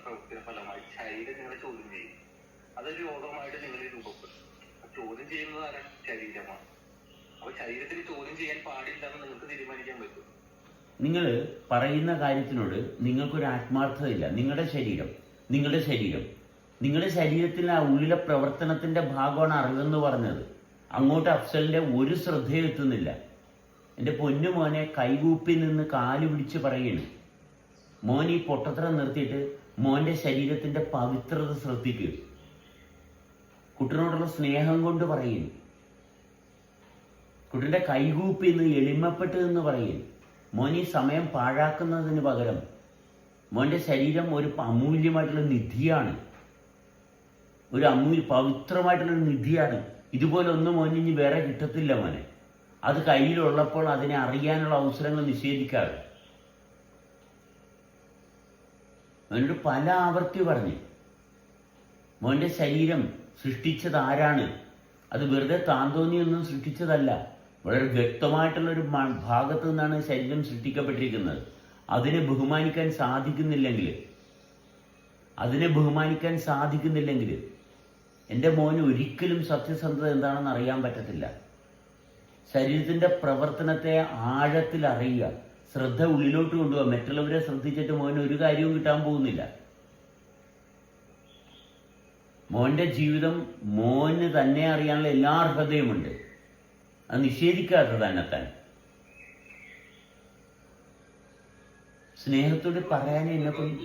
പ്രവൃത്തിയുടെ ഫലമായി ശരീരം നിങ്ങളെ ചോദ്യം ചെയ്യും. അതൊരു രോഗമായിട്ട് നിങ്ങളെ രൂപപ്പെടും. ചോദ്യം ചെയ്യുന്നത് ആരാണ്? ശരീരമാണ്. അപ്പൊ ശരീരത്തിന് ചോദ്യം ചെയ്യാൻ പാടില്ലെന്ന് നിങ്ങൾക്ക് തീരുമാനിക്കാൻ പറ്റും. നിങ്ങൾ പറയുന്ന കാര്യത്തിനോട് നിങ്ങൾക്കൊരു ആത്മാർത്ഥതയില്ല. നിങ്ങളുടെ ശരീരത്തിൽ ആ ഉള്ളിലെ പ്രവർത്തനത്തിന്റെ ഭാഗമാണ് അറിവെന്ന് പറഞ്ഞത്. അങ്ങോട്ട് അഫ്സലിന്റെ ഒരു ശ്രദ്ധയും എത്തുന്നില്ല. എൻ്റെ പൊന്നു മോനെ കൈകൂപ്പി നിന്ന് കാല് പിടിച്ച് പറയുന്നു, മോൻ ഈ പൊട്ടത്തരം നിർത്തിയിട്ട് മോന്റെ ശരീരത്തിന്റെ പവിത്രത ശ്രദ്ധിക്കുക. കുട്ടനോടുള്ള സ്നേഹം കൊണ്ട് പറയുന്നു. കുട്ടന്റെ കൈകൂപ്പി നിന്ന് എളിമപ്പെട്ട് എന്ന് പറയുന്നു. മോൻ ഈ സമയം പാഴാക്കുന്നതിന് പകരം മോന്റെ ശരീരം ഒരു അമൂല്യമായിട്ടുള്ള നിധിയാണ്, പവിത്രമായിട്ടുള്ളൊരു നിധിയാണ്. ഇതുപോലെ ഒന്നും മോൻ ഇനി വേറെ കിട്ടത്തില്ല മോനെ. അത് കയ്യിലുള്ളപ്പോൾ അതിനെ അറിയാനുള്ള അവസരങ്ങൾ നിഷേധിക്കാതെ. അവനോട് പല ആവർത്തി പറഞ്ഞു, മോന്റെ ശരീരം സൃഷ്ടിച്ചത് ആരാണ്? അത് വെറുതെ താന്തോന്നിയൊന്നും സൃഷ്ടിച്ചതല്ല. വളരെ വ്യക്തമായിട്ടുള്ളൊരു ഭാഗത്തു നിന്നാണ് ശരീരം സൃഷ്ടിക്കപ്പെട്ടിരിക്കുന്നത്. അതിനെ ബഹുമാനിക്കാൻ സാധിക്കുന്നില്ലെങ്കിൽ എൻ്റെ മോന് ഒരിക്കലും സത്യസന്ധത എന്താണെന്ന് അറിയാൻ പറ്റത്തില്ല. ശരീരത്തിന്റെ പ്രവർത്തനത്തെ ആഴത്തിൽ അറിയുക, ശ്രദ്ധ ഉള്ളിലോട്ട് കൊണ്ടുപോകുക. മറ്റുള്ളവരെ ശ്രദ്ധിച്ചിട്ട് മോന് ഒരു കാര്യവും കിട്ടാൻ പോകുന്നില്ല. മോന്റെ ജീവിതം മോന് തന്നെ അറിയാനുള്ള എല്ലാ അർഹതയുമുണ്ട്. അത് നിഷേധിക്കാത്ത തന്നെത്താൻ. സ്നേഹത്തോട് പറയാനേ എന്നെ കൊണ്ട്